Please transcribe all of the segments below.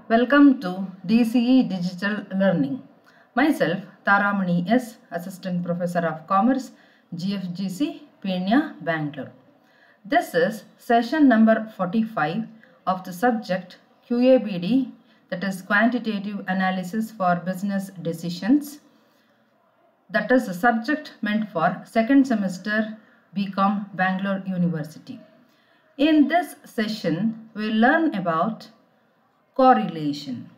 Welcome to DCE Digital Learning. Myself, Taramani S., Assistant Professor of Commerce, GFGC, Peenya, Bangalore. This is session number 45 of the subject QABD, that is Quantitative Analysis for Business Decisions. That is a subject meant for second semester BCom, Bangalore University. In this session, we will learn about correlation.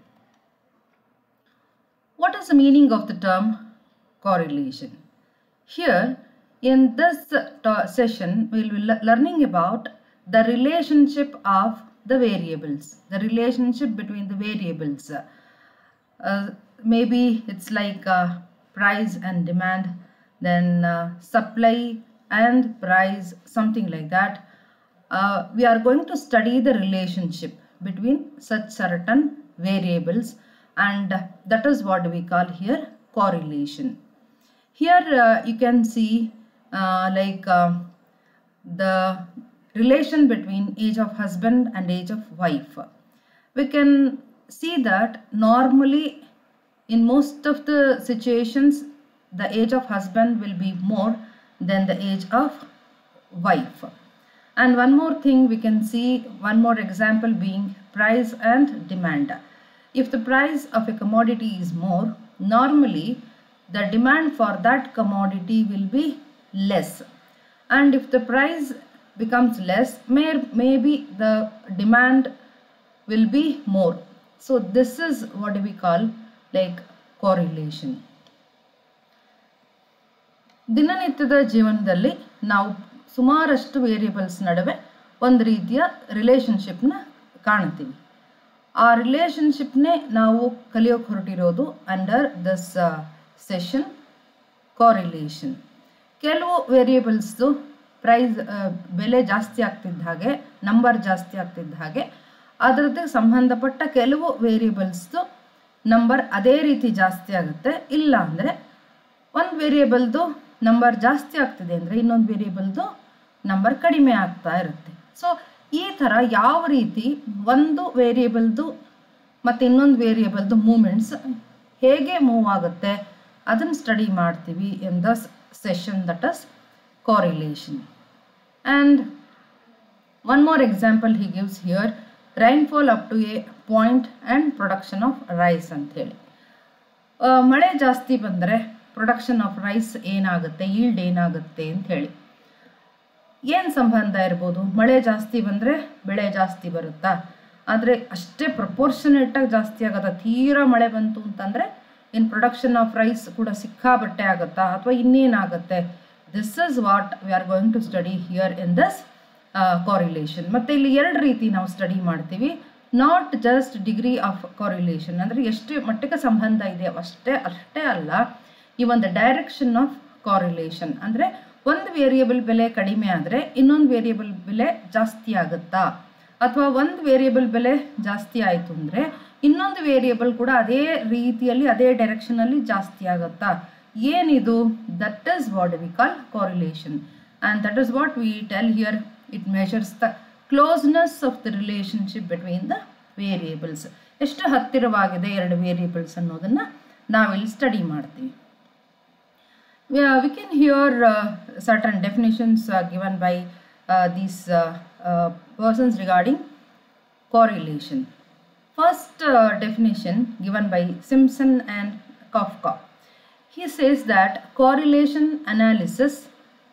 What is the meaning of the term correlation? Here in this session we will be learning about the relationship of the variables, the relationship between the variables. Maybe it's like price and demand, then supply and price, something like that. We are going to study the relationship between such certain variables, and that is what we call here correlation. Here you can see the relation between age of husband and age of wife. We can see that normally in most of the situations the age of husband will be more than the age of wife. And one more thing, we can see one more example being price and demand. If the price of a commodity is more, normally the demand for that commodity will be less. And if the price becomes less, maybe the demand will be more. So this is what we call like correlation. ದಿನನಿತ್ಯದ ಜೀವನದಲ್ಲಿ ನಾವು ಸುಮಾರಷ್ಟು variables ನಡುವೆ ಒಂದು ರೀತಿಯ ರಿಲೇಷನ್ಶಿಪ್ನ ಕಾಣ್ತೀವಿ. ಆ ರಿಲೇಷನ್ಶಿಪ್ನೇ ನಾವು ಕಲಿಯೋಕೆ ಹೊರಟಿರೋದು ಅಂಡರ್ ದಿಸ್ ಸೆಷನ್ correlation. ಕೆಲವು ವೇರಿಯಬಲ್ಸ್ದು ಪ್ರೈಸ್ ಬೆಲೆ ಜಾಸ್ತಿ ಆಗ್ತಿದ್ದ ಹಾಗೆ, ನಂಬರ್ ಜಾಸ್ತಿ ಆಗ್ತಿದ್ದ ಹಾಗೆ, ಅದರದ್ದು ಸಂಬಂಧಪಟ್ಟ ಕೆಲವು ವೇರಿಯಬಲ್ಸ್ದು ನಂಬರ್ ಅದೇ ರೀತಿ ಜಾಸ್ತಿ ಆಗುತ್ತೆ. ಇಲ್ಲ ಅಂದರೆ ಒಂದು ವೇರಿಯಬಲ್ದು ನಂಬರ್ ಜಾಸ್ತಿ ಆಗ್ತಿದೆ ಅಂದರೆ ಇನ್ನೊಂದು ವೇರಿಯಬಲ್ದು ನಂಬರ್ ಕಡಿಮೆ ಆಗ್ತಾ ಇರುತ್ತೆ. ಸೊ ಈ ಥರ ಯಾವ ರೀತಿ ಒಂದು ವೇರಿಯಬಲ್ದು ಮತ್ತು ಇನ್ನೊಂದು ವೇರಿಯಬಲ್ದು ಮೂಮೆಂಟ್ಸ್ ಹೇಗೆ ಮೂವ್ ಆಗುತ್ತೆ ಅದನ್ನು ಸ್ಟಡಿ ಮಾಡ್ತೀವಿ in the session, that is correlation. And one more example he gives here, rainfall up to a point and production of rice ಅಂತ ಹೇಳಿ. ಮಳೆ ಜಾಸ್ತಿ ಬಂದರೆ ಪ್ರೊಡಕ್ಷನ್ ಆಫ್ ರೈಸ್ ಏನಾಗುತ್ತೆ, ಈಲ್ಡ್ ಏನಾಗುತ್ತೆ ಅಂತ ಹೇಳಿ. ಏನು ಸಂಬಂಧ ಇರ್ಬೋದು? ಮಳೆ ಜಾಸ್ತಿ ಬಂದರೆ ಬೆಳೆ ಜಾಸ್ತಿ ಬರುತ್ತಾ? ಆದರೆ ಅಷ್ಟೇ ಪ್ರಪೋರ್ಷನೇಟಾಗಿ ಜಾಸ್ತಿ ಆಗುತ್ತಾ? ತೀರಾ ಮಳೆ ಬಂತು ಅಂತಂದರೆ ಇನ್ ಪ್ರೊಡಕ್ಷನ್ ಆಫ್ ರೈಸ್ ಕೂಡ ಸಿಕ್ಕಾಬಟ್ಟೆ ಆಗುತ್ತಾ, ಅಥವಾ ಇನ್ನೇನಾಗುತ್ತೆ? This is what we are going to study here in this correlation. ಮತ್ತು ಇಲ್ಲಿ ಎರಡು ರೀತಿ ನಾವು ಸ್ಟಡಿ ಮಾಡ್ತೀವಿ. Not just degree of correlation ಅಂದರೆ ಎಷ್ಟು ಮಟ್ಟಿಗೆ ಸಂಬಂಧ ಇದೆ ಅಷ್ಟೇ ಅಲ್ಲ, ಈ ಒಂದು ಡೈರೆಕ್ಷನ್ ಆಫ್ correlation ಅಂದರೆ ಒಂದು ವೇರಿಯಬಲ್ ಬೆಲೆ ಕಡಿಮೆ ಆದರೆ ಇನ್ನೊಂದು ವೇರಿಯಬಲ್ ಬೆಲೆ ಜಾಸ್ತಿ ಆಗುತ್ತಾ, ಅಥವಾ ಒಂದು ವೇರಿಯಬಲ್ ಬೆಲೆ ಜಾಸ್ತಿ ಆಯಿತು ಅಂದರೆ ಇನ್ನೊಂದು ವೇರಿಯಬಲ್ ಕೂಡ ಅದೇ ರೀತಿಯಲ್ಲಿ ಅದೇ ಡೈರೆಕ್ಷನಲ್ಲಿ ಜಾಸ್ತಿ ಆಗುತ್ತಾ? ಏನಿದು? That is what we call correlation, and that is what we tell here. It measures the closeness of the relationship between the variables. ಎಷ್ಟು ಹತ್ತಿರವಾಗಿದೆ ಎರಡು ವೇರಿಯಬಲ್ಸ್ ಅನ್ನೋದನ್ನು ನಾವಿಲ್ಲಿ ಸ್ಟಡಿ ಮಾಡ್ತೀವಿ. We can hear certain definitions given by these persons regarding correlation. First definition given by Simpson and Kafka. He says that correlation analysis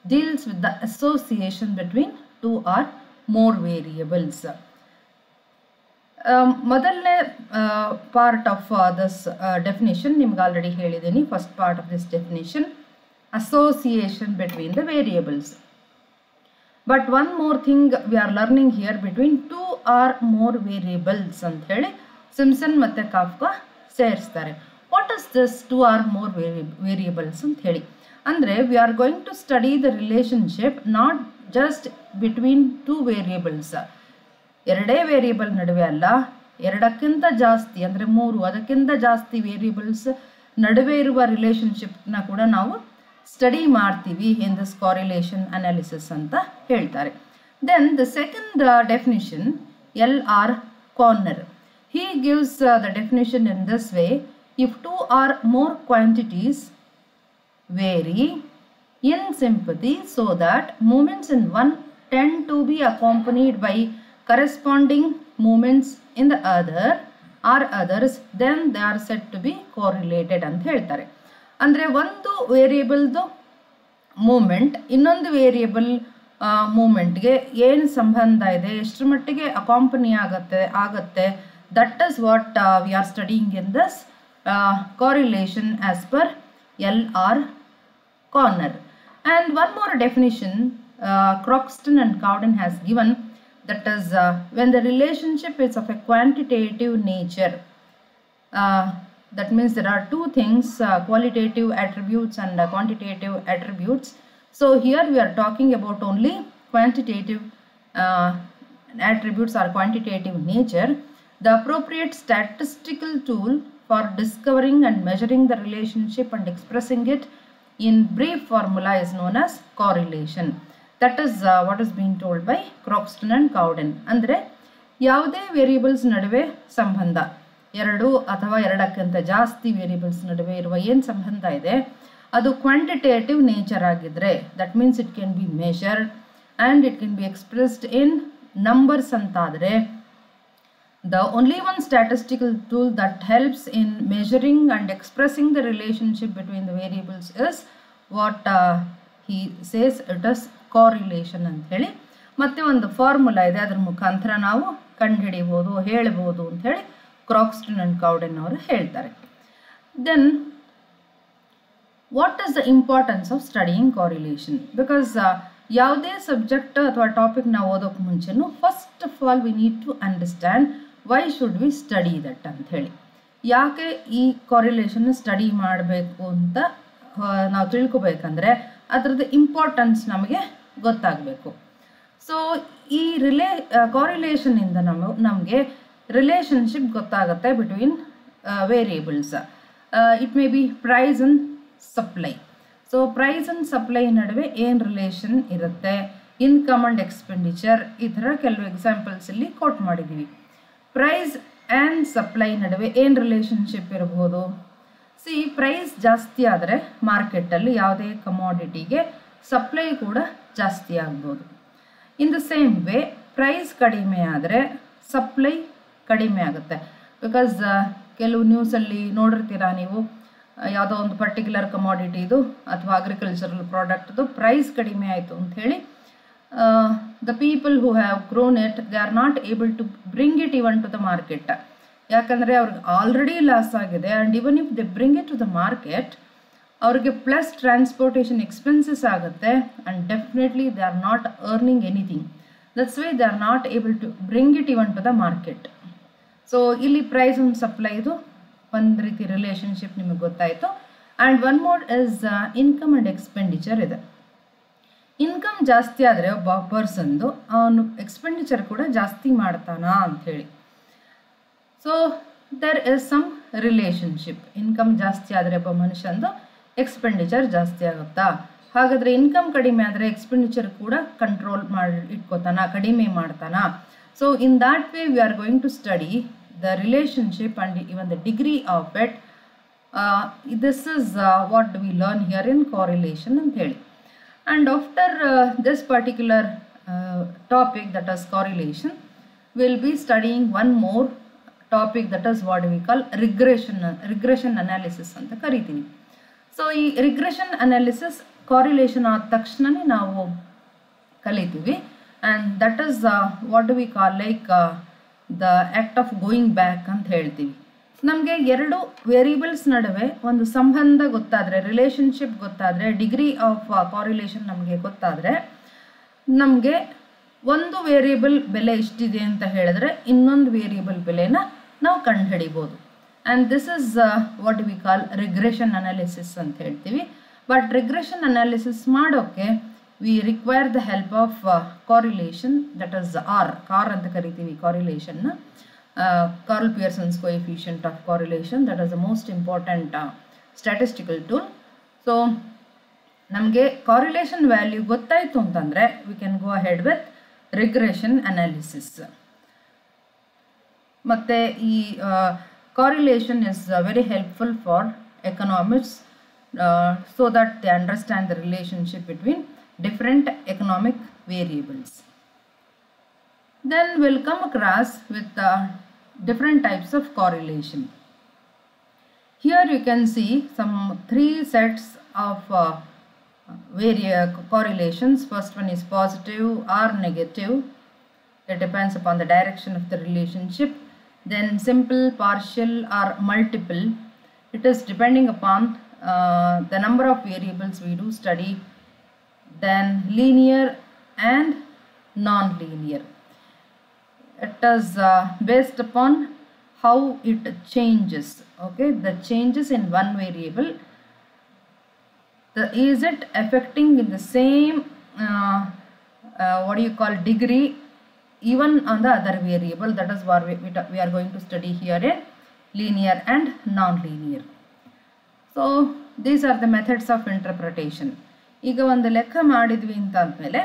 deals with the association between two or more variables. ಮೊದಲನೇ part of this definition ನಿಮ್ಗೆ already ಹೇಳಿದ್ದೀನಿ. First part of this definition, association between the variables. But one more thing we are learning here, between two or more variables ಅಂತ ಹೇಳಿ Simpson ಮತ್ತು Kafka ಸೇರಿಸ್ತಾರೆ. What is this two or more variables ಅಂತ ಹೇಳಿ ಅಂದರೆ we are going to study the relationship not just between two variables, ಎರಡೇ variable ನಡುವೆ ಅಲ್ಲ, ಎರಡಕ್ಕಿಂತ ಜಾಸ್ತಿ ಅಂದರೆ ಮೂರು ಅದಕ್ಕಿಂತ ಜಾಸ್ತಿ ವೇರಿಯಬಲ್ಸ್ ನಡುವೆ ಇರುವ ರಿಲೇಷನ್ಶಿಪ್ನ ಕೂಡ ನಾವು ಸ್ಟಡಿ ಮಾಡ್ತೀವಿ ಇನ್ ದಿಸ್ correlation analysis ಅಂತ ಹೇಳ್ತಾರೆ. Then the second definition, L R Connor. He gives the definition in this way: if two or more quantities vary in sympathy so that movements in one tend to be accompanied by corresponding movements in the other or others, then they are said to be correlated ಅಂತ ಹೇಳ್ತಾರೆ. ಅಂದರೆ ಒಂದು ವೇರಿಯೇಬಲ್ದು moment ಇನ್ನೊಂದು variable ಮೂಮೆಂಟ್ಗೆ ಏನು ಸಂಬಂಧ ಇದೆ, ಎಷ್ಟರ ಮಟ್ಟಿಗೆ ಅಕಾಂಪನಿ ಆಗುತ್ತೆ, that is what we are studying in this correlation as per L.R. Conner. And one more definition Croxton and Cowden has given, that is when the relationship is of a quantitative nature. That means there are two things, qualitative attributes and quantitative attributes. So here we are talking about only quantitative attributes or quantitative nature. The appropriate statistical tool for discovering and measuring the relationship and expressing it in brief formula is known as correlation. That is what is being told by Croxton and Cowden. ಅಂದರೆ ಯಾವುದೇ variables ನಡುವೆ ಸಂಬಂಧ, ಎರಡು ಅಥವಾ ಎರಡಕ್ಕಿಂತ ಜಾಸ್ತಿ variables ನಡುವೆ ಇರುವ ಏನು ಸಂಬಂಧ ಇದೆ ಅದು ಕ್ವಾಂಟಿಟೇಟಿವ್ ನೇಚರ್ ಆಗಿದ್ರೆ, that means it can be measured and it can be expressed in numbers ಅಂತಾದರೆ, the only one statistical tool that helps in measuring and expressing the relationship between the variables is what he says it is correlation ಅಂತ ಹೇಳಿ. ಮತ್ತೆ ಒಂದು formula ಇದೆ, ಅದರ ಮುಖಾಂತರ ನಾವು ಕಂಡುಹಿಡಿಬೋದು, ಹೇಳ್ಬೋದು ಅಂತ ಹೇಳಿ ಕ್ರಾಕ್ಸ್ಟನ್ ಅಂಡ್ ಕೌಡೆನ್ ಅವರು ಹೇಳ್ತಾರೆ. Then what is the importance of studying correlation? Because ಯಾವುದೇ ಸಬ್ಜೆಕ್ಟ್ ಅಥವಾ ಟಾಪಿಕ್ ನಾವು ಓದೋಕೆ ಮುಂಚೆನೂ first of all we need to understand why should we study that ಅಂತ ಹೇಳಿ. ಯಾಕೆ ಈ ಕಾರಿಲೇಷನ್ ಸ್ಟಡಿ ಮಾಡಬೇಕು ಅಂತ ನಾವು ತಿಳ್ಕೊಬೇಕಂದ್ರೆ ಅದರದ್ದು ಇಂಪಾರ್ಟೆನ್ಸ್ ನಮಗೆ ಗೊತ್ತಾಗಬೇಕು. ಸೊ ಈ ಕಾರಿಲೇಷನಿಂದ ನಮಗೆ ರಿಲೇಷನ್ಶಿಪ್ ಗೊತ್ತಾಗುತ್ತೆ between variables. It may be price and supply. So price and supply ನಡುವೆ ಏನು ರಿಲೇಷನ್ ಇರುತ್ತೆ, ಇನ್ಕಮ್ ಆ್ಯಂಡ್ ಎಕ್ಸ್ಪೆಂಡಿಚರ್, ಈ ಥರ ಕೆಲವು ಎಕ್ಸಾಂಪಲ್ಸ್ ಇಲ್ಲಿ ಕೋಟ್ ಮಾಡಿದ್ದೀವಿ. ಪ್ರೈಸ್ ಆ್ಯಂಡ್ ಸಪ್ಲೈ ನಡುವೆ ಏನು ರಿಲೇಷನ್ಶಿಪ್ ಇರ್ಬೋದು? ಸಿ, ಪ್ರೈಸ್ ಜಾಸ್ತಿ ಆದರೆ ಮಾರ್ಕೆಟಲ್ಲಿ ಯಾವುದೇ ಕಮಾಡಿಟಿಗೆ ಸಪ್ಲೈ ಕೂಡ ಜಾಸ್ತಿ ಆಗ್ಬೋದು. In the same way price ಕಡಿಮೆ ಆದರೆ ಸಪ್ಲೈ ಕಡಿಮೆ ಆಗುತ್ತೆ. ಬಿಕಾಸ್ ಕೆಲವು ನ್ಯೂಸಲ್ಲಿ ನೋಡಿರ್ತೀರಾ ನೀವು, ಯಾವುದೋ ಒಂದು ಪರ್ಟಿಕ್ಯುಲರ್ ಕಮಾಡಿಟಿದು ಅಥವಾ ಅಗ್ರಿಕಲ್ಚರಲ್ ಪ್ರಾಡಕ್ಟ್ದು ಪ್ರೈಸ್ ಕಡಿಮೆ ಆಯಿತು ಅಂಥೇಳಿ the people who have grown it, they are not able to bring it even to the market. ಯಾಕಂದರೆ ಅವ್ರಿಗೆ ಆಲ್ರೆಡಿ ಲಾಸ್ ಆಗಿದೆ. And even if they bring it to the market, ಅವ್ರಿಗೆ plus transportation expenses ಆಗುತ್ತೆ. And definitely they are not earning anything. That's why they are not able to bring it even to the market. So ಇಲ್ಲಿ price and ಸಪ್ಲೈದು ಒಂದು ರೀತಿ relationship ನಿಮಗೆ ಗೊತ್ತಾಯಿತು. And one more is income and expenditure ಇದೆ. Income ಜಾಸ್ತಿ ಆದರೆ ಒಬ್ಬ ಪರ್ಸನ್ದು ಅವನು ಎಕ್ಸ್ಪೆಂಡಿಚರ್ ಕೂಡ ಜಾಸ್ತಿ ಮಾಡ್ತಾನಾ ಅಂಥೇಳಿ. So there is some relationship. Income ಜಾಸ್ತಿ ಆದರೆ ಒಬ್ಬ ಮನುಷ್ಯಂದು ಎಕ್ಸ್ಪೆಂಡಿಚರ್ ಜಾಸ್ತಿ ಆಗುತ್ತಾ? ಹಾಗಾದರೆ ಇನ್ಕಮ್ ಕಡಿಮೆ ಆದರೆ ಎಕ್ಸ್ಪೆಂಡಿಚರ್ ಕೂಡ ಕಂಟ್ರೋಲ್ ಮಾಡಿ ಇಟ್ಕೋತಾನ, ಕಡಿಮೆ ಮಾಡ್ತಾನ? So in that way we are going to study the relationship and even the degree of it. This is what we learn here in correlation ಅಂತ ಹೇಳಿ. And after this particular topic, that is correlation, we'll be studying one more topic, that is what we call regression analysis ಅಂತ ಕರಿತೀವಿ. So ಈ regression analysis correlation ಆದ ತಕ್ಷಣನೇ ನಾವು ಕಲಿತೀವಿ. and that is what we call like the act of going back ಅಂತ ಹೇಳ್ತೀವಿ. ನಮಗೆ ಎರಡು ವೇರಿಯೇಬಲ್ಸ್ ನಡುವೆ ಒಂದು ಸಂಬಂಧ ಗೊತ್ತಾದರೆ, ರಿಲೇಷನ್ಶಿಪ್ ಗೊತ್ತಾದರೆ, ಡಿಗ್ರಿ ಆಫ್ ಕಾರಿಲೇಷನ್ ನಮಗೆ ಗೊತ್ತಾದರೆ, ನಮಗೆ ಒಂದು ವೇರಿಯೇಬಲ್ ಬೆಲೆ ಇಷ್ಟಿದೆ ಅಂತ ಹೇಳಿದ್ರೆ ಇನ್ನೊಂದು ವೇರಿಯೇಬಲ್ ಬೆಲೆನ ನಾವು ಕಂಡುಹಿಡಿಬೋದು. And this is what we call regression analysis ಅಂತ ಹೇಳ್ತೀವಿ. ಬಟ್ ರಿಗ್ರೆಷನ್ ಅನಾಲಿಸಿಸ್ ಮಾಡೋಕ್ಕೆ V require the help of correlation, that is car ಅಂತ ಕರಿತೀವಿ ಕಾರಿಲೇಷನ್ನ. Carl Pearson's coefficient of correlation, that is the most important statistical tool. So ನಮಗೆ correlation value ಗೊತ್ತಾಯಿತು ಅಂತಂದರೆ we can go ahead with regression analysis. ಮತ್ತು ಈ correlation is very helpful for economists so that they understand the relationship between different economic variables. Then we'll come across with different types of correlation. Here you can see some 3 sets of correlations. First one is positive or negative. It depends upon the direction of the relationship. Then simple, partial or multiple. It is depending upon the number of variables we do study. Then linear and non-linear. It is based upon how it changes. Okay, the changes in one variable. Is it affecting in the same degree even on the other variable? That is what we are going to study here in linear and non-linear. So these are the methods of interpretation. ಈಗ ಒಂದು ಲೆಕ್ಕ ಮಾಡಿದ್ವಿ ಅಂತ ಅಂದಮೇಲೆ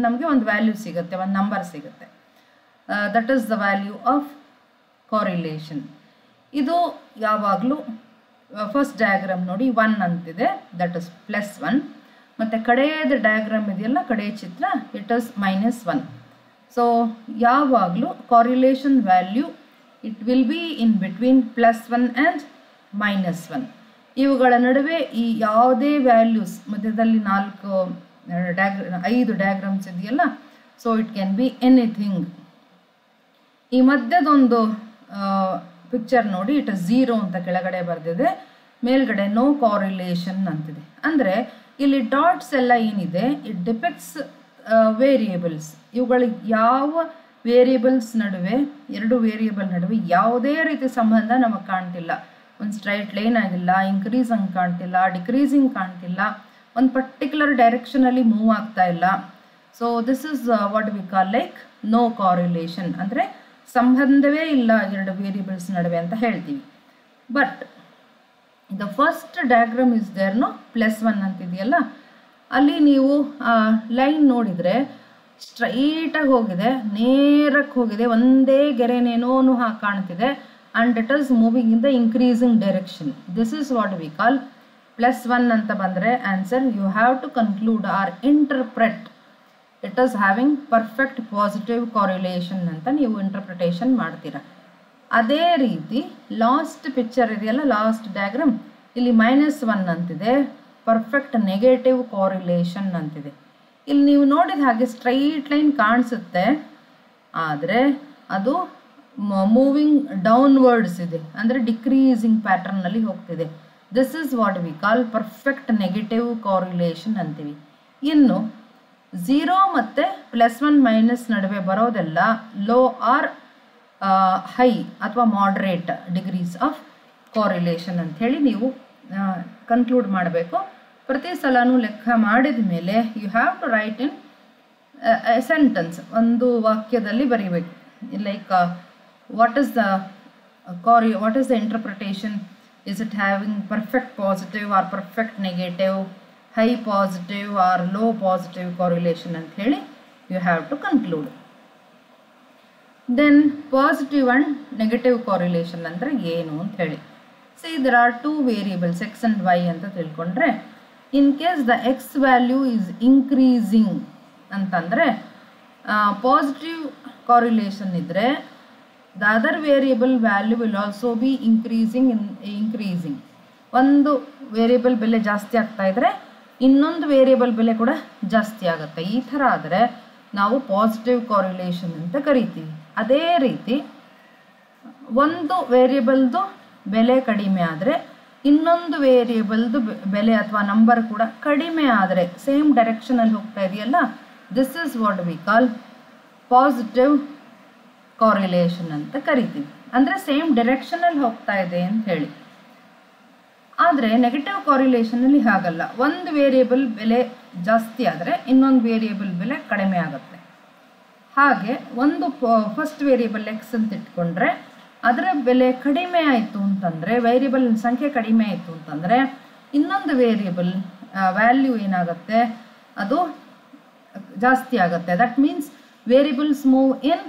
ನಮಗೆ ಒಂದು value ಸಿಗುತ್ತೆ, ಒಂದು ನಂಬರ್ ಸಿಗುತ್ತೆ. That is the value of correlation. ಇದು ಯಾವಾಗಲೂ ಫಸ್ಟ್ ಡಯಾಗ್ರಾಮ್ ನೋಡಿ 1 ಅಂತಿದೆ, ದಟ್ ಇಸ್ +1. ಮತ್ತು ಕಡೆಯದ ಡಯಾಗ್ರಾಮ್ ಇದೆಯಲ್ಲ, ಕಡೆಯ ಚಿತ್ರ, ಇಟ್ ಇಸ್ -1. ಸೊ ಯಾವಾಗಲೂ correlation value it will be in between +1 and -1. ಇವುಗಳ ನಡುವೆ ಈ ಯಾವುದೇ ವ್ಯಾಲ್ಯೂಸ್ ಮಧ್ಯದಲ್ಲಿ 5 ಡಯಾಗ್ರಾಮ್ಸ್ ಇದೆಯಲ್ಲ, so it can be anything. ಈ ಮಧ್ಯದೊಂದು ಪಿಕ್ಚರ್ ನೋಡಿ, ಇಟ್ ಇಸ್ 0 ಅಂತ ಕೆಳಗಡೆ ಬರೆದಿದೆ, ಮೇಲ್ಗಡೆ ನೋ ಕಾರ್ರಿಲೇಷನ್ ಅಂತಿದೆ. ಅಂದರೆ ಇಲ್ಲಿ ಡಾಟ್ಸ್ ಎಲ್ಲ ಏನಿದೆ, ಇಟ್ ಡಿಪೆಕ್ಟ್ಸ್ ವೇರಿಯೇಬಲ್ಸ್. ಇವುಗಳಿಗೆ ಯಾವ ವೇರಿಯೇಬಲ್ಸ್ ನಡುವೆ, 2 ವೇರಿಯೇಬಲ್ ನಡುವೆ ಯಾವುದೇ ರೀತಿ ಸಂಬಂಧ ನಮಗೆ ಕಾಣ್ತಿಲ್ಲ. ಒಂದು ಸ್ಟ್ರೈಟ್ ಲೈನ್ ಆಗಿಲ್ಲ, ಇನ್ಕ್ರೀಸ್ ಹಂಗೆ ಕಾಣ್ತಿಲ್ಲ, ಡಿಕ್ರೀಸಿಂಗ್ ಕಾಣ್ತಿಲ್ಲ, ಒಂದು ಪರ್ಟಿಕ್ಯುಲರ್ ಡೈರೆಕ್ಷನಲ್ಲಿ ಮೂವ್ ಆಗ್ತಾ ಇಲ್ಲ. So this is what we call like no correlation. ಅಂದರೆ ಸಂಬಂಧವೇ ಇಲ್ಲ 2 ವೇರಿಯೇಬಲ್ಸ್ ನಡುವೆ ಅಂತ ಹೇಳ್ತೀವಿ. But the first diagram is there no +1 ಅಂತಿದೆಯಲ್ಲ, ಅಲ್ಲಿ ನೀವು ಲೈನ್ ನೋಡಿದರೆ ಸ್ಟ್ರೈಟಾಗಿ ಹೋಗಿದೆ, ನೇರಕ್ಕೆ ಹೋಗಿದೆ, ಒಂದೇ ಗೆರೆನೇನೋ ಕಾಣ್ತಿದೆ. And it is moving in the increasing direction. This is what we call +1 ಅಂತ ಬಂದರೆ answer you have to conclude or interpret it is having perfect positive correlation ಅಂತ ನೀವು ಇಂಟರ್ಪ್ರಿಟೇಷನ್ ಮಾಡ್ತೀರಾ. ಅದೇ ರೀತಿ ಲಾಸ್ಟ್ ಪಿಕ್ಚರ್ ಇದೆಯಲ್ಲ, ಲಾಸ್ಟ್ ಡಯಾಗ್ರಾಮ್, ಇಲ್ಲಿ -1 ಅಂತಿದೆ, ಪರ್ಫೆಕ್ಟ್ ನೆಗೆಟಿವ್ ಕಾರ್ರಿಲೇಷನ್ ಅಂತಿದೆ. ಇಲ್ಲಿ ನೀವು ನೋಡಿದ ಹಾಗೆ ಸ್ಟ್ರೈಟ್ ಲೈನ್ ಕಾಣಿಸುತ್ತೆ, ಆದರೆ ಅದು ಮೂವಿಂಗ್ ಡೌನ್ವರ್ಡ್ಸ್ ಇದೆ, ಅಂದರೆ ಡಿಕ್ರೀಸಿಂಗ್ ಪ್ಯಾಟರ್ನಲ್ಲಿ ಹೋಗ್ತಿದೆ. This is what we call perfect negative correlation ಅಂತೀವಿ. ಇನ್ನು 0 ಮತ್ತು +1 - ನಡುವೆ ಬರೋದೆಲ್ಲ ಲೋ ಆರ್ ಹೈ ಅಥವಾ ಮಾಡ್ರೇಟ್ ಡಿಗ್ರೀಸ್ ಆಫ್ ಕಾರ್ರಿಲೇಷನ್ ಅಂಥೇಳಿ ನೀವು ಕನ್ಕ್ಲೂಡ್ ಮಾಡಬೇಕು. ಪ್ರತಿ ಸಲನೂ ಲೆಕ್ಕ ಮಾಡಿದ ಮೇಲೆ you have to write in sentence, ಒಂದು ವಾಕ್ಯದಲ್ಲಿ ಬರೀಬೇಕು. Like what is the interpretation? Is it having perfect positive or perfect negative, high positive or low positive correlation ಅಂತ ಹೇಳಿ you have to conclude. Then positive and negative correlation ಅಂದರೆ ಏನು ಅಂತ ಹೇಳಿ. See, there are 2 variables x and y ಅಂತ ತಿಳ್ಕೊಂಡ್ರೆ, in case the x value is increasing ಅಂತಂದರೆ positive correlation ಇದ್ದರೆ the other variable value will also be increasing. ಒಂದು variable ಬೆಲೆ ಜಾಸ್ತಿ ಆಗ್ತಾ ಇದ್ದರೆ ಇನ್ನೊಂದು ವೇರಿಯಬಲ್ ಬೆಲೆ ಕೂಡ ಜಾಸ್ತಿ ಆಗುತ್ತೆ. ಈ ಥರ ಆದರೆ ನಾವು ಪಾಸಿಟಿವ್ ಕಾರ್ರಿಲೇಷನ್ ಅಂತ ಕರಿತೀವಿ. ಅದೇ ರೀತಿ ಒಂದು ವೇರಿಯಬಲ್ದು ಬೆಲೆ ಕಡಿಮೆ ಆದರೆ ಇನ್ನೊಂದು ವೇರಿಯಬಲ್ದು ಬೆಲೆ ಅಥವಾ ನಂಬರ್ ಕೂಡ ಕಡಿಮೆ ಆದರೆ, ಸೇಮ್ ಡೈರೆಕ್ಷನಲ್ಲಿ ಹೋಗ್ತಾ ಇದೆಯಲ್ಲ, this is what we call positive correlation ಅಂತ ಕರಿತೀವಿ. ಅಂದರೆ ಸೇಮ್ ಡೈರೆಕ್ಷನಲ್ಲಿ ಹೋಗ್ತಾ ಇದೆ ಅಂತ ಹೇಳಿ. ಆದರೆ ನೆಗೆಟಿವ್ ಕಾರ್ರಿಲೇಷನಲ್ಲಿ ಹಾಗಲ್ಲ, ಒಂದು ವೇರಿಯಬಲ್ ಬೆಲೆ ಜಾಸ್ತಿ ಆದರೆ ಇನ್ನೊಂದು ವೇರಿಯಬಲ್ ಬೆಲೆ ಕಡಿಮೆ ಆಗುತ್ತೆ. ಹಾಗೆ ಒಂದು ಫಸ್ಟ್ ವೇರಿಯಬಲ್ ಎಕ್ಸ್ ಅಂತ ಇಟ್ಕೊಂಡ್ರೆ ಅದರ ಬೆಲೆ ಕಡಿಮೆ ಆಯಿತು ಅಂತಂದರೆ, ವೇರಿಯಬಲ್ ಸಂಖ್ಯೆ ಕಡಿಮೆ ಆಯಿತು ಅಂತಂದರೆ ಇನ್ನೊಂದು ವೇರಿಯಬಲ್ ವ್ಯಾಲ್ಯೂ ಏನಾಗುತ್ತೆ, ಅದು ಜಾಸ್ತಿ ಆಗುತ್ತೆ. That means variables move in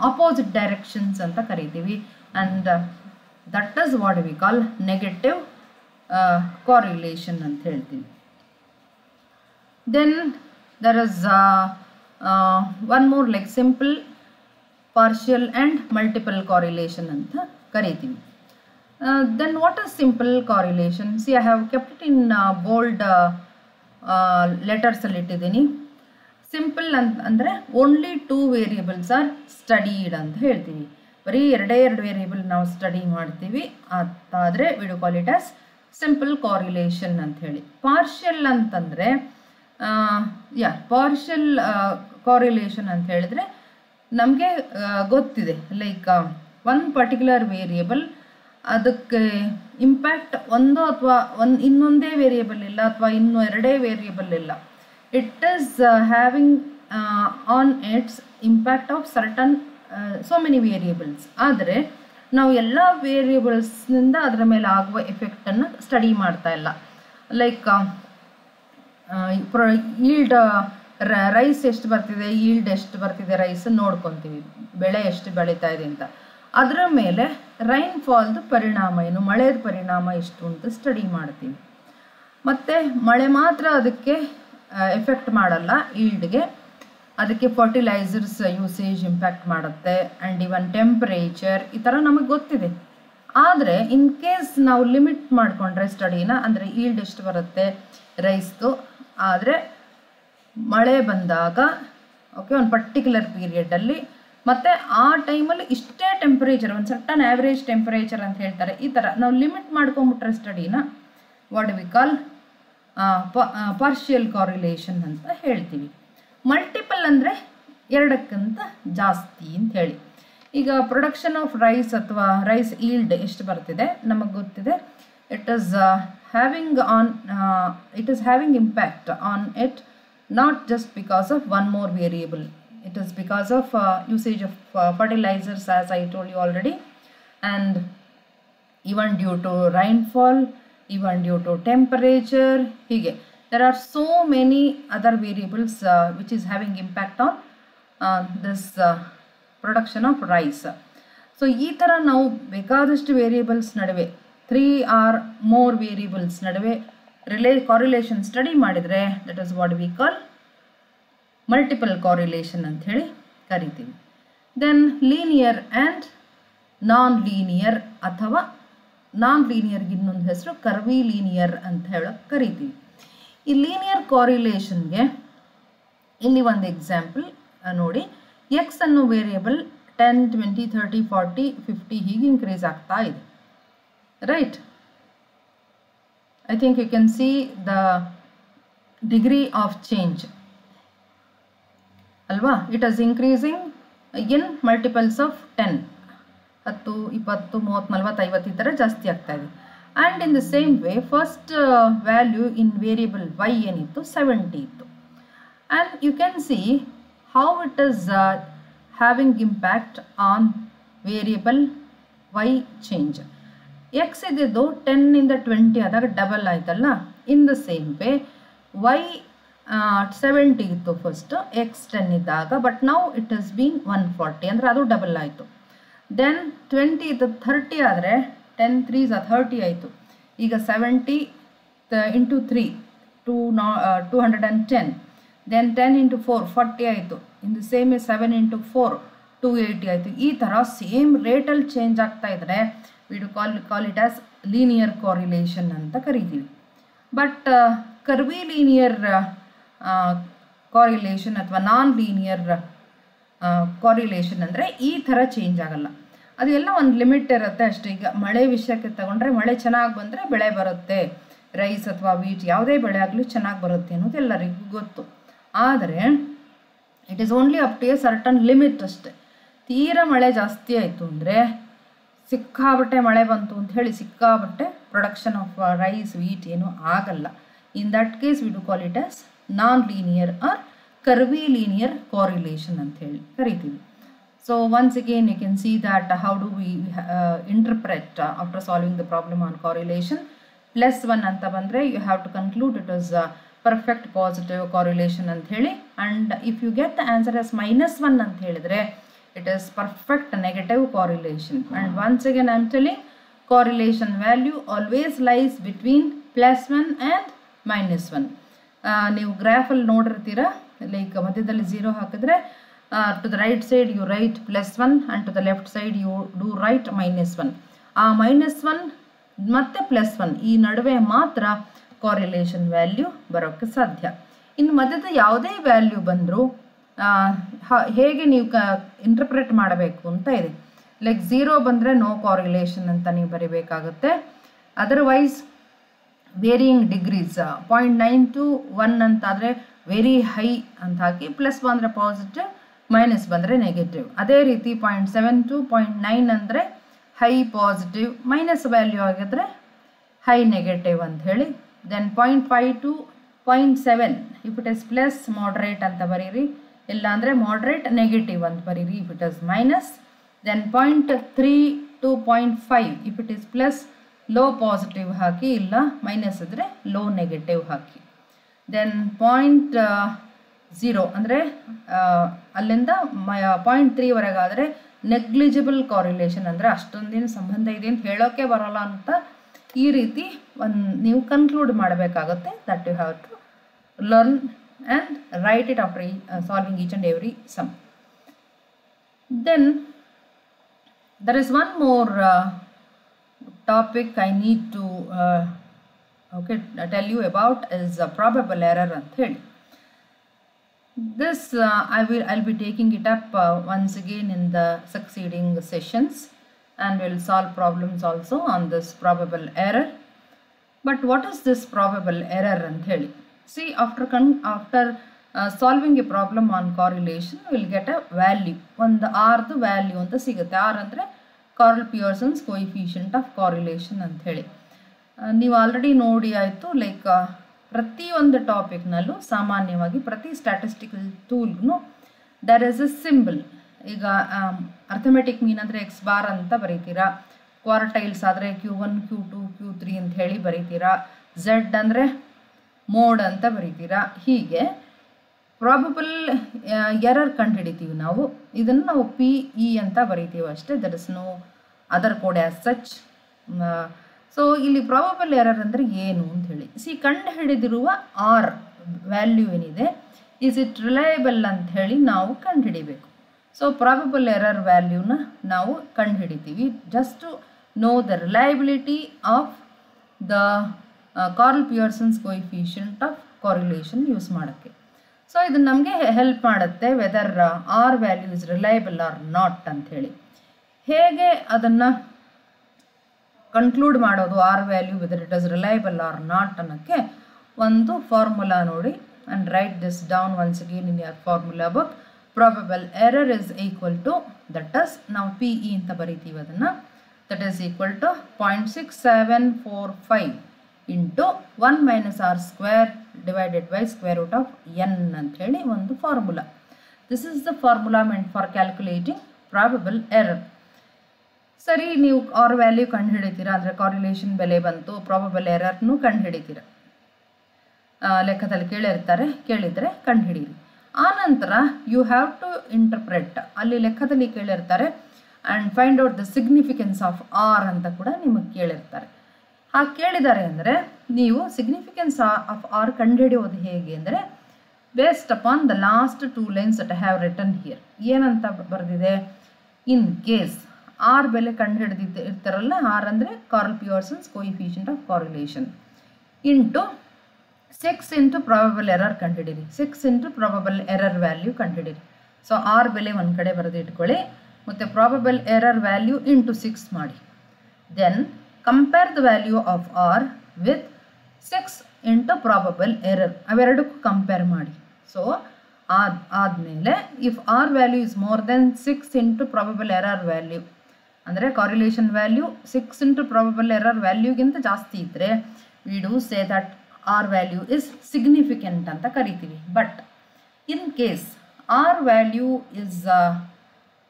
opposite directions ಅಂತ ಕರಿತೀವಿ. And that is what we call negative correlation ಅಂತ ಹೇಳ್ತೀವಿ. Then there is one more like simple, partial and multiple correlation ಅಂತ ಕರಿತೀವಿ. Then what is simple correlation? See, I have kept it in bold letters ಅಲ್ಲಿ ಇಟ್ಟಿದ್ದೀನಿ. Simple ಅಂದರೆ only 2 variables R studied ಅಂತ ಹೇಳ್ತೀವಿ. ಬರೀ 2 ವೇರಿಯೇಬಲ್ ನಾವು ಸ್ಟಡಿ ಮಾಡ್ತೀವಿ ಅದಾದರೆ we do call it as simple correlation ಅಂತ ಹೇಳಿ. ಪಾರ್ಷಿಯಲ್ ಅಂತಂದರೆ ಪಾರ್ಷಿಯಲ್ ಕಾರ್ರಿಲೇಷನ್ ಅಂತ ಹೇಳಿದ್ರೆ ನಮಗೆ ಗೊತ್ತಿದೆ, ಲೈಕ್ ಒಂದು ಪರ್ಟಿಕ್ಯುಲರ್ ವೇರಿಯೇಬಲ್ ಅದಕ್ಕೆ ಇಂಪ್ಯಾಕ್ಟ್ ಒಂದು ಅಥವಾ ಇನ್ನೊಂದೇ ವೇರಿಯೇಬಲ್ ಇಲ್ಲ ಅಥವಾ ಇನ್ನೂ 2 ವೇರಿಯೇಬಲ್ ಇಲ್ಲ. It is having on its impact of certain so many variables. ಆದರೆ ನಾವು ಎಲ್ಲ ವೇರಿಯೇಬಲ್ಸ್ನಿಂದ ಅದರ ಮೇಲೆ ಆಗುವ ಎಫೆಕ್ಟನ್ನು ಸ್ಟಡಿ ಮಾಡ್ತಾ ಇಲ್ಲ. ಲೈಕ್ ಈಲ್ಡ್ ರೈಸ್ ಎಷ್ಟು ಬರ್ತಿದೆ, ಈಲ್ಡ್ ಎಷ್ಟು ಬರ್ತಿದೆ ರೈಸ್ ನೋಡ್ಕೊತೀವಿ, ಬೆಳೆ ಎಷ್ಟು ಬೆಳೀತಾ ಇದೆ ಅಂತ. ಅದರ ಮೇಲೆ ರೈನ್ಫಾಲ್ದು ಪರಿಣಾಮ ಏನು, ಮಳೆದ ಪರಿಣಾಮ ಎಷ್ಟು ಅಂತ ಸ್ಟಡಿ ಮಾಡ್ತೀವಿ. ಮತ್ತು ಮಳೆ ಮಾತ್ರ ಅದಕ್ಕೆ ಎಫೆಕ್ಟ್ ಮಾಡಲ್ಲ ಈಲ್ಡ್ಗೆ, ಅದಕ್ಕೆ ಫರ್ಟಿಲೈಸರ್ಸ್ ಯೂಸೇಜ್ ಇಂಪ್ಯಾಕ್ಟ್ ಮಾಡುತ್ತೆ ಆ್ಯಂಡ್ ಇವನ್ ಟೆಂಪ್ರೇಚರ್ ಈ ಥರ ನಮಗೆ ಗೊತ್ತಿದೆ. ಆದರೆ ಇನ್ ಕೇಸ್ ನಾವು ಲಿಮಿಟ್ ಮಾಡಿಕೊಂಡ್ರೆ ಸ್ಟಡಿನ, ಅಂದರೆ ಈಲ್ಡ್ ಎಷ್ಟು ಬರುತ್ತೆ ರೈಸ್ದು, ಆದರೆ ಮಳೆ ಬಂದಾಗ ಓಕೆ ಒಂದು ಪರ್ಟಿಕ್ಯುಲರ್ ಪೀರಿಯಡಲ್ಲಿ ಮತ್ತು ಆ ಟೈಮಲ್ಲಿ ಇಷ್ಟೇ ಟೆಂಪ್ರೇಚರ್, ಒಂದು ಸರ್ಟನ್ ಆ್ಯಾವ್ರೇಜ್ ಟೆಂಪ್ರೇಚರ್ ಅಂತ ಹೇಳ್ತಾರೆ. ಈ ಥರ ನಾವು ಲಿಮಿಟ್ ಮಾಡ್ಕೊಂಬಿಟ್ರೆ ಸ್ಟಡಿನ what we call partial correlation ಅಂತ ಹೇಳ್ತೀವಿ. ಮಲ್ಟಿಪಲ್ ಅಂದರೆ 2ಕ್ಕಿಂತ ಜಾಸ್ತಿ ಅಂತ ಹೇಳಿ. ಈಗ ಪ್ರೊಡಕ್ಷನ್ ಆಫ್ ರೈಸ್ ಅಥವಾ ರೈಸ್ ಈಲ್ಡ್ ಎಷ್ಟು ಬರ್ತಿದೆ ನಮಗೆ ಗೊತ್ತಿದೆ. It is having impact on it, not just because of one more variable. It is because of usage of fertilizers, as I told you already, and even due to rainfall, even due to temperature. Hige there are so many other variables which is having impact on this production of rice. So ee tara ನಾವು ಬೇಕಾದಷ್ಟು variables ನಡುವೆ 3 or more variables ನಡುವೆ correlation study ಮಾಡಿದರೆ that is what we call multiple correlation ಅಂತ ಹೇಳಿ ಕರಿತೀವಿ. Then linear and non linear, ಅಥವಾ non ಲೀನಿಯರ್ಗೆ ಇನ್ನೊಂದು ಹೆಸರು ಕರ್ವಿ ಲೀನಿಯರ್ ಅಂತ ಹೇಳೋಕ್ಕೆ ಕರಿತೀವಿ. ಈ ಲೀನಿಯರ್ ಕಾರ್ರಿಲೇಷನ್ಗೆ ಇಲ್ಲಿ ಒಂದು ಎಕ್ಸಾಂಪಲ್ ನೋಡಿ. ಎಕ್ಸ್ ಅನ್ನೋ ವೇರಿಯೇಬಲ್ 10, 20, 30, 40, 50 ಹೀಗೆ ಇನ್ಕ್ರೀಸ್ ಆಗ್ತಾ ಇದೆ, right? I think you can see the degree of change ಅಲ್ವಾ? It is increasing in multiples of 10, 10, 20, 30, 40, 50 ಈ ಥರ ಜಾಸ್ತಿ ಆಗ್ತಾ ಇದೆ. And in the same way first value in variable Y ಏನಿತ್ತು 70 ಇತ್ತು. And you can see how it is having impact on variable Y change. X ಇದ್ದಿದ್ದು 10ಇಂದ 20 ಆದಾಗ ಡಬಲ್ ಆಯ್ತಲ್ಲ. In the same way Y 70 ಇತ್ತು ಫಸ್ಟ್, ಎಕ್ಸ್ 10 ಇದ್ದಾಗ, but ನಾವು it has been 140 ಅಂದರೆ ಅದು ಡಬಲ್ ಆಯಿತು. ದೆನ್ 20 ಇದ್ದು 30 ಆದರೆ 10 3s 30 ಆಯಿತು. ಈಗ 70 ಇಂಟು 3 210, ದೆನ್ 10 ಇಂಟು 4 40 ಆಯಿತು. ಇನ್ ದ ಸೇಮ್ 7 ಇಂಟು 4 280 ಆಯಿತು. ಈ ಥರ ಸೇಮ್ ರೇಟಲ್ಲಿ ಚೇಂಜ್ ಆಗ್ತಾ ಇದ್ದರೆ we do call it as linear correlation ಅಂತ ಕರಿತೀವಿ. ಬಟ್ ಕರ್ವಿ ಲೀನಿಯರ್ ಕಾರ್ರಿಲೇಷನ್ ಅಥವಾ ನಾನ್ ಲೀನಿಯರ್ ಕಾರ್ರಿಲೇಷನ್ ಅಂದರೆ ಈ ಥರ ಚೇಂಜ್ ಆಗಲ್ಲ. ಅದು ಎಲ್ಲ ಒಂದು ಲಿಮಿಟ್ ಇರುತ್ತೆ ಅಷ್ಟೇ. ಈಗ ಮಳೆ ವಿಷಯಕ್ಕೆ ತಗೊಂಡ್ರೆ ಮಳೆ ಚೆನ್ನಾಗಿ ಬಂದರೆ ಬೆಳೆ ಬರುತ್ತೆ, ರೈಸ್ ಅಥವಾ ವೀಟ್ ಯಾವುದೇ ಬೆಳೆ ಆಗಲಿ ಚೆನ್ನಾಗಿ ಬರುತ್ತೆ ಅನ್ನೋದು ಎಲ್ಲರಿಗೂ ಗೊತ್ತು. ಆದರೆ it is only up to a certain limit ಅಷ್ಟೇ. ತೀರಾ ಮಳೆ ಜಾಸ್ತಿ ಆಯಿತು ಅಂದರೆ, ಸಿಕ್ಕಾಬಟ್ಟೆ ಮಳೆ ಬಂತು ಅಂತ ಹೇಳಿ ಸಿಕ್ಕಾಬಟ್ಟೆ ಪ್ರೊಡಕ್ಷನ್ ಆಫ್ ರೈಸ್ ವೀಟ್ ಏನೂ ಆಗಲ್ಲ. In that case we do call it as non linear or curvilinear correlation ಅಂತ ಹೇಳಿ ಕರಿತೀವಿ. So once again you can see that how do we interpret after solving the problem on correlation. +1 ಅಂತ ಬಂದರೆ you have to conclude it was perfect positive correlation ಅಂತ ಹೇಳಿ. And if you get the answer as -1 ಅಂತ ಹೇಳಿದರೆ It is perfect negative correlation. And once again I am telling, correlation value always lies between +1 and -1. ನೀವು ಗ್ರಾಫಲ್ಲಿ ನೋಡಿರ್ತೀರಾ, like ಮಧ್ಯದಲ್ಲಿ 0 ಹಾಕಿದ್ರೆ to the right side you write +1 and to the left side you do write -1. ಆ -1 ಮತ್ತು +1 ಈ ನಡುವೆ ಮಾತ್ರ correlation value ಬರೋಕ್ಕೆ ಸಾಧ್ಯ. ಇನ್ನು ಮಧ್ಯದ ಯಾವುದೇ ವ್ಯಾಲ್ಯೂ ಬಂದರೂ ಹೇಗೆ ನೀವು ಇಂಟರ್ಪ್ರೆಟ್ ಮಾಡಬೇಕು ಅಂತ ಇದೆ. ಲೈಕ್ 0 ಬಂದರೆ ನೋ ಕಾರ್ರಿಲೇಷನ್ ಅಂತ ನೀವು ಬರೀಬೇಕಾಗುತ್ತೆ. ಅದರ್ವೈಸ್ ವೇರಿಯಿಂಗ್ ಡಿಗ್ರೀಸ್ 0.9 to 1 ಅಂತಾದರೆ ವೆರಿ ಹೈ ಅಂತ ಹಾಕಿ, ಪ್ಲಸ್ ಬಂದರೆ ಪಾಸಿಟಿವ್, ಮೈನಸ್ ಬಂದರೆ ನೆಗೆಟಿವ್. ಅದೇ ರೀತಿ 0.7 to 0.9 ಅಂದರೆ ಹೈ ಪಾಸಿಟಿವ್, ಮೈನಸ್ ವ್ಯಾಲ್ಯೂ ಆಗಿದ್ರೆ ಹೈ ನೆಗೆಟಿವ್ ಅಂತ ಹೇಳಿ. Then 0.5 to 0.7 if it is plus moderate ಅಂತ ಬರೀರಿ, ಇಲ್ಲ ಅಂದರೆ ಮಾಡ್ರೇಟ್ ನೆಗೆಟಿವ್ ಅಂತ ಬರೀರಿ if it is minus. Then 0.3 to 0.5 if it is plus low positive ಹಾಕಿ, ಇಲ್ಲ ಮೈನಸ್ ಇದ್ದರೆ ಲೋ ನೆಗೆಟಿವ್ ಹಾಕಿ. ದೆನ್ 0.0 ಅಂದರೆ ಅಲ್ಲಿಂದ 0.3 ವರೆಗಾದರೆ ನೆಗ್ಲಿಜಿಬಲ್ ಕಾರ್ರಿಲೇಷನ್, ಅಂದರೆ ಅಷ್ಟೊಂದೇನು ಸಂಬಂಧ ಇದೆ ಅಂತ ಹೇಳೋಕ್ಕೆ ಬರೋಲ್ಲ ಅಂತ ಈ ರೀತಿ ನೀವು ಕನ್ಕ್ಲೂಡ್ ಮಾಡಬೇಕಾಗುತ್ತೆ. That you have to learn and write it after solving each and every sum. Then there is one more topic I need to tell you about is probable error anta heli. This I'll be taking it up once again in the succeeding sessions, and we'll solve problems also on this probable error. But what is this probable error anta heli? See, after solving a problem on correlation, we will get a value. ಒಂದು ಆರ್ದು value ಅಂತ ಸಿಗುತ್ತೆ. R ಅಂದರೆ Karl Pearson's coefficient of ಕಾರ್ರಿಲೇಷನ್ ಅಂತ ಹೇಳಿ ನೀವು already ನೋಡಿ ಆಯಿತು. Like ಪ್ರತಿಯೊಂದು ಟಾಪಿಕ್ನಲ್ಲೂ ಸಾಮಾನ್ಯವಾಗಿ ಪ್ರತಿ ಸ್ಟ್ಯಾಟಿಸ್ಟಿಕಲ್ ಟೂಲ್ಗೂ ದರ್ ಇಸ್ ಎ ಸಿಂಬಲ್. ಈಗ ಅರ್ಥಮೆಟಿಕ್ ಮೀನ್ ಅಂದರೆ ಎಕ್ಸ್ ಬಾರ್ ಅಂತ ಬರೀತೀರಾ, ಕ್ವಾರ್ಟೈಲ್ಸ್ ಆದರೆ Q1 Q2 Q3 ಅಂತ ಹೇಳಿ ಬರೀತೀರಾ, ಝೆಡ್ ಅಂದರೆ ಮೋಡ್ ಅಂತ ಬರೀತೀರಾ. ಹೀಗೆ ಪ್ರಾಬಬಲ್ ಎರರ್ ಕಂಡುಹಿಡಿತೀವಿ ನಾವು. ಇದನ್ನು ನಾವು PE ಅಂತ ಬರೀತೀವಿ ಅಷ್ಟೇ, that is no other code as such. So ಇಲ್ಲಿ ಪ್ರಾಬಬಲ್ ಎರರ್ ಅಂದರೆ ಏನು ಅಂತ ಹೇಳಿ, ಕಂಡುಹಿಡಿದಿರುವ ಆರ್ ವ್ಯಾಲ್ಯೂ ಏನಿದೆ, ಇಸ್ ಇಟ್ ರಿಲಯಬಲ್ ಅಂತ ಹೇಳಿ ನಾವು ಕಂಡುಹಿಡಿಬೇಕು. ಸೊ ಪ್ರಾಬಬಲ್ ಎರರ್ ವ್ಯಾಲ್ಯೂನ ನಾವು ಕಂಡುಹಿಡಿತೀವಿ just to know the reliability of the Karl Pearson's coefficient of correlation use ಮಾಡೋಕ್ಕೆ. ಸೊ ಇದು ನಮಗೆ ಹೆಲ್ಪ್ ಮಾಡುತ್ತೆ whether R value is reliable or not ಅಂಥೇಳಿ. ಹೇಗೆ ಅದನ್ನು ಕನ್ಕ್ಲೂಡ್ ಮಾಡೋದು R value whether it is reliable or not ಅನ್ನೋಕ್ಕೆ ಒಂದು ಫಾರ್ಮುಲಾ ನೋಡಿ. And write this down once again in your formula book. Probable error is equal to that is ನಾವು PE ಅಂತ ಬರಿತೀವಿ ಅದನ್ನು, that is equal to 0.6745 into 1 minus R square divided by square root of n ಅಂತ ಹೇಳಿ ಒಂದು formula. This is the formula meant for calculating probable error. ಸರಿ, ನೀವು R value ಕಂಡುಹಿಡಿತೀರಾ ಅಂದರೆ ಕಾರ್ರಿಲೇಷನ್ ಬೆಲೆ ಬಂತು, ಪ್ರಾಬಬಲ್ ಎರರ್ನೂ ಕಂಡುಹಿಡಿತೀರ. ಲೆಕ್ಕದಲ್ಲಿ ಕೇಳಿದರೆ ಕಂಡುಹಿಡೀರಿ. ಆನಂತರ ಯು ಹ್ಯಾವ್ ಟು ಇಂಟರ್ಪ್ರೆಟ್, ಅಲ್ಲಿ ಲೆಕ್ಕದಲ್ಲಿ ಕೇಳಿರ್ತಾರೆ and find out the significance of R ಅಂತ ಕೂಡ ನಿಮಗೆ ಕೇಳಿರ್ತಾರೆ. ಹಾಗೆ ಕೇಳಿದ್ದಾರೆ ಅಂದರೆ ನೀವು ಸಿಗ್ನಿಫಿಕೆನ್ಸ್ ಆಫ್ ಆರ್ ಕಂಡುಹಿಡಿಯೋದು ಹೇಗೆ ಅಂದರೆ based upon the last 2 lines that I have written here. ಏನಂತ ಬರೆದಿದೆ, ಇನ್ ಕೇಸ್ ಆರ್ ಬೆಲೆ ಕಂಡುಹಿಡಿದಿರ್ತಾರಲ್ಲ, ಆರ್ ಅಂದರೆ Karl Pearson's coefficient of correlation into 6 into probable error ಕಂಡುಹಿಡಿರಿ, 6 ಇಂಟು ಪ್ರಾಬಬಲ್ ಎರರ್ ವ್ಯಾಲ್ಯೂ ಕಂಡುಹಿಡಿರಿ. ಸೊ ಆರ್ ಬೆಲೆ ಒಂದು ಕಡೆ ಬರೆದು ಇಟ್ಕೊಳ್ಳಿ, ಮತ್ತು ಪ್ರಾಬಬಲ್ ಎರರ್ ವ್ಯಾಲ್ಯೂ ಇಂಟು 6 ಮಾಡಿ. Then compare the value of R with 6 into probable error, ಅವೆರಡಕ್ಕೂ ಕಂಪೇರ್ ಮಾಡಿ. ಸೊ ಆದಮೇಲೆ if R value is more than 6 into probable error value, ಅಂದರೆ correlation value 6 into probable error ವ್ಯಾಲ್ಯೂಗಿಂತ ಜಾಸ್ತಿ ಇದ್ದರೆ we do say that R value is significant ಅಂತ ಕರಿತೀವಿ. But in case R value is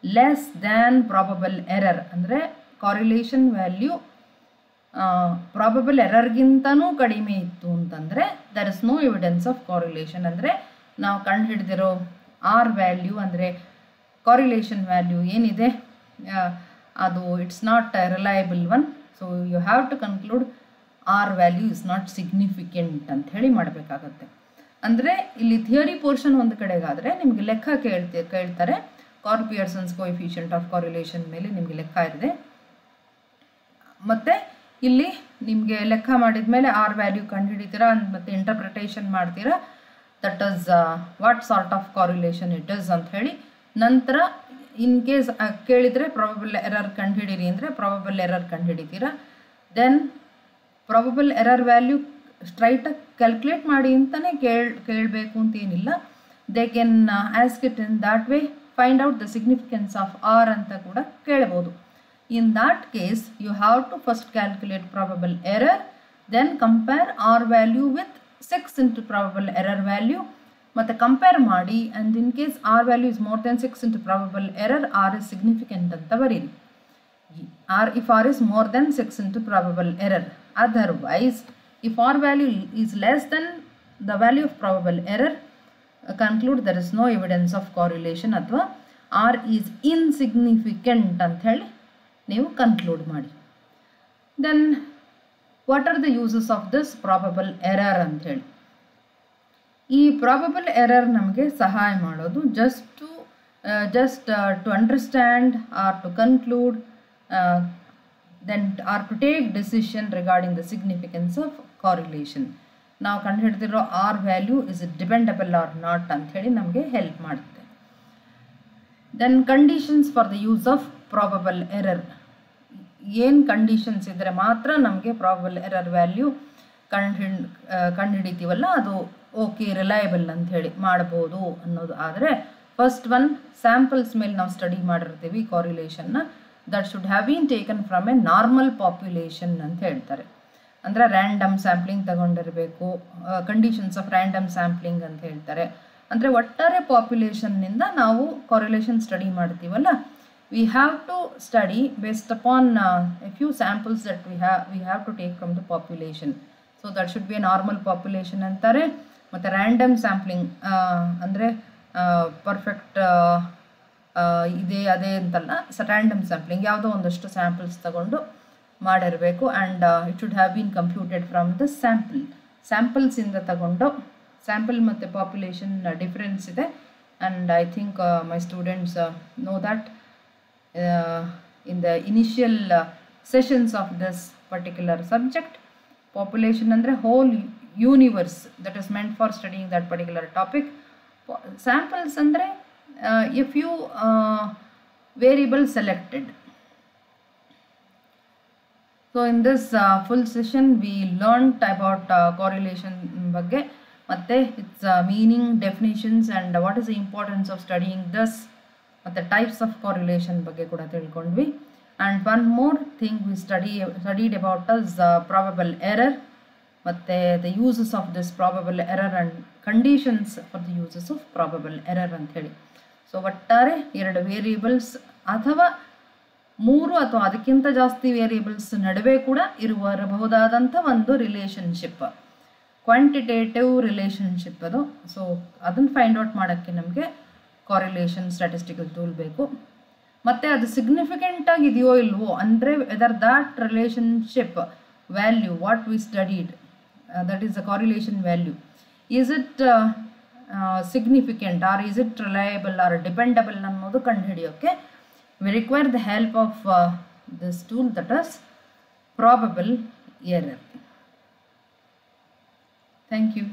less than probable error, ಅಂದರೆ correlation value probable ಎರರ್ಗಿಂತನೂ ಕಡಿಮೆ ಇತ್ತು ಅಂತಂದರೆ there is no evidence of correlation. ಅಂದರೆ ನಾವು ಕಂಡುಹಿಡಿದಿರೋ ಆರ್ ವ್ಯಾಲ್ಯೂ ಅಂದರೆ ಕಾರಿಲೇಷನ್ ವ್ಯಾಲ್ಯೂ ಏನಿದೆ ಅದು it's not reliable one. So you have to conclude R value is not significant ಅಂತ ಹೇಳಿ ಮಾಡಬೇಕಾಗತ್ತೆ. ಅಂದರೆ ಇಲ್ಲಿ ಥಿಯರಿ ಪೋರ್ಷನ್ ಒಂದು ಕಡೆಗಾದರೆ ನಿಮಗೆ ಲೆಕ್ಕ ಕೇಳ್ತಾರೆ. Karl Pearson's coefficient of correlation ಮೇಲೆ ನಿಮಗೆ ಲೆಕ್ಕ ಇದೆ. ಮತ್ತು ಇಲ್ಲಿ ನಿಮಗೆ ಲೆಕ್ಕ ಮಾಡಿದ ಮೇಲೆ ಆರ್ ವ್ಯಾಲ್ಯೂ ಕಂಡುಹಿಡಿತೀರಾ ಮತ್ತು ಇಂಟರ್ಪ್ರಿಟೇಷನ್ ಮಾಡ್ತೀರಾ. That is what sort of correlation it is ಅಂತ ಹೇಳಿ. ನಂತರ ಇನ್ ಕೇಸ್ ಕೇಳಿದರೆ ಪ್ರಾಬಬಲ್ ಎರರ್ ಕಂಡುಹಿಡೀರಿ ಅಂದರೆ ಪ್ರಾಬಬಲ್ ಎರರ್ ಕಂಡುಹಿಡಿತೀರಾ. ದೆನ್ ಪ್ರಾಬಬಲ್ ಎರರ್ ವ್ಯಾಲ್ಯೂ ಸ್ಟ್ರೈಟಾಗಿ ಕ್ಯಾಲ್ಕುಲೇಟ್ ಮಾಡಿ ಅಂತಲೇ ಕೇಳಬೇಕು ಅಂತೇನಿಲ್ಲ. They can ask it in that way, find out the significance of R ಅಂತ ಕೂಡ ಕೇಳಬಹುದು. In that case, you have to first calculate probable error, then compare R value with 6 into probable error value. Matte compare ಮಾಡಿ, and in case R value is more than 6 into probable error, R is significant anta bariri. If R is more than 6 into probable error. Otherwise, if R value is less than the value of probable error, conclude there is no evidence of correlation ಅಥವಾ R is insignificant ಅಂತ ಹೇಳಿ ನೀವು conclude ಮಾಡಿ. Then what are the uses of this probable error ಅಂಥೇಳಿ. ಈ probable error ನಮಗೆ ಸಹಾಯ ಮಾಡೋದು just to understand or to conclude then or to take decision regarding the significance of correlation. ನಾವು ಕಂಡುಹಿಡಿದಿರೋ R value is it dependable or not ಅಂಥೇಳಿ ನಮಗೆ help ಮಾಡುತ್ತೆ. Then conditions for the use of probable error. ಏನು conditions ಇದ್ದರೆ ಮಾತ್ರ ನಮಗೆ probable error value ಕಂಡುಹಿಡಿತೀವಲ್ಲ ಅದು ಓಕೆ ರಿಲಯಬಲ್ ಅಂಥೇಳಿ ಮಾಡ್ಬೋದು ಅನ್ನೋದು. ಆದರೆ ಫಸ್ಟ್ ಒನ್ ಸ್ಯಾಂಪಲ್ಸ್ ಮೇಲೆ ನಾವು ಸ್ಟಡಿ ಮಾಡಿರ್ತೀವಿ ಕಾರಿಲೇಷನ್ನ, that should have been taken from a normal population ಅಂತ ಹೇಳ್ತಾರೆ. ಅಂದರೆ ರ್ಯಾಂಡಮ್ ಸ್ಯಾಂಪ್ಲಿಂಗ್ ತಗೊಂಡಿರಬೇಕು. ಕಂಡೀಷನ್ಸ್ ಆಫ್ ರ್ಯಾಂಡಮ್ ಸ್ಯಾಂಪ್ಲಿಂಗ್ ಅಂತ ಹೇಳ್ತಾರೆ. ಅಂದರೆ ಒಟ್ಟಾರೆ ಪಾಪ್ಯುಲೇಷನ್ನಿಂದ ನಾವು ಕಾರಿಲೇಷನ್ ಸ್ಟಡಿ ಮಾಡ್ತೀವಲ್ಲ, we have to study based upon a few samples that we have to take from the population. So that should be a normal population ಅಂತಾರೆ. ಮತ್ತು ರ್ಯಾಂಡಮ್ ಸ್ಯಾಂಪ್ಲಿಂಗ್ ಅಂದರೆ ಪರ್ಫೆಕ್ಟ್ ಇದೇ ಅದೇ ಅಂತಲ್ಲ, ರ್ಯಾಂಡಮ್ ಸ್ಯಾಂಪ್ಲಿಂಗ್ ಯಾವುದೋ ಒಂದಷ್ಟು samples ತಗೊಂಡು ಮಾಡಿರಬೇಕು. And it should have been computed from the ಸ್ಯಾಂಪಲ್ಸಿಂದ ತಗೊಂಡು. ಸ್ಯಾಂಪಲ್ ಮತ್ತು ಪಾಪ್ಯುಲೇಷನ್ ಡಿಫ್ರೆನ್ಸ್ ಇದೆ. And I think my students know that in the initial sessions of this particular subject. Population andre whole universe that is meant for studying that particular topic. Samples andre a few variables selected. So in this full session we learned about correlation bagge, matte its meaning, definitions, and what is the importance of studying this. ಮತ್ತು types of correlation ಬಗ್ಗೆ ಕೂಡ ತಿಳ್ಕೊಂಡ್ವಿ. And one more thing we studied about is probable error ಮತ್ತು the uses of this probable error and conditions for the uses of probable error ಅಂಥೇಳಿ. So ಒಟ್ಟಾರೆ 2 variables ಅಥವಾ 3 ಅಥವಾ ಅದಕ್ಕಿಂತ ಜಾಸ್ತಿ ವೇರಿಯೇಬಲ್ಸ್ ನಡುವೆ ಕೂಡ ಇರಬಹುದಾದಂಥ ಒಂದು ರಿಲೇಷನ್ಶಿಪ್, ಕ್ವಾಂಟಿಟೇಟಿವ್ ರಿಲೇಷನ್ಶಿಪ್ ಅದು. ಸೊ ಅದನ್ನು ಫೈಂಡ್ ಔಟ್ ಮಾಡೋಕ್ಕೆ ನಮಗೆ ಕಾರಿಲೇಷನ್ ಸ್ಟ್ಯಾಟಿಸ್ಟಿಕಲ್ ಟೂಲ್ ಬೇಕು. ಮತ್ತು ಅದು ಸಿಗ್ನಿಫಿಕೆಂಟ್ ಆಗಿದೆಯೋ ಇಲ್ವೋ ಅಂದರೆ whether that relationship value what we studied, that is the correlation value, is it significant or is it reliable or dependable ಅನ್ನೋದು ಕಂಡುಹಿಡಿಯೋಕ್ಕೆ we require the help of this tool, that is probable error. Thank you.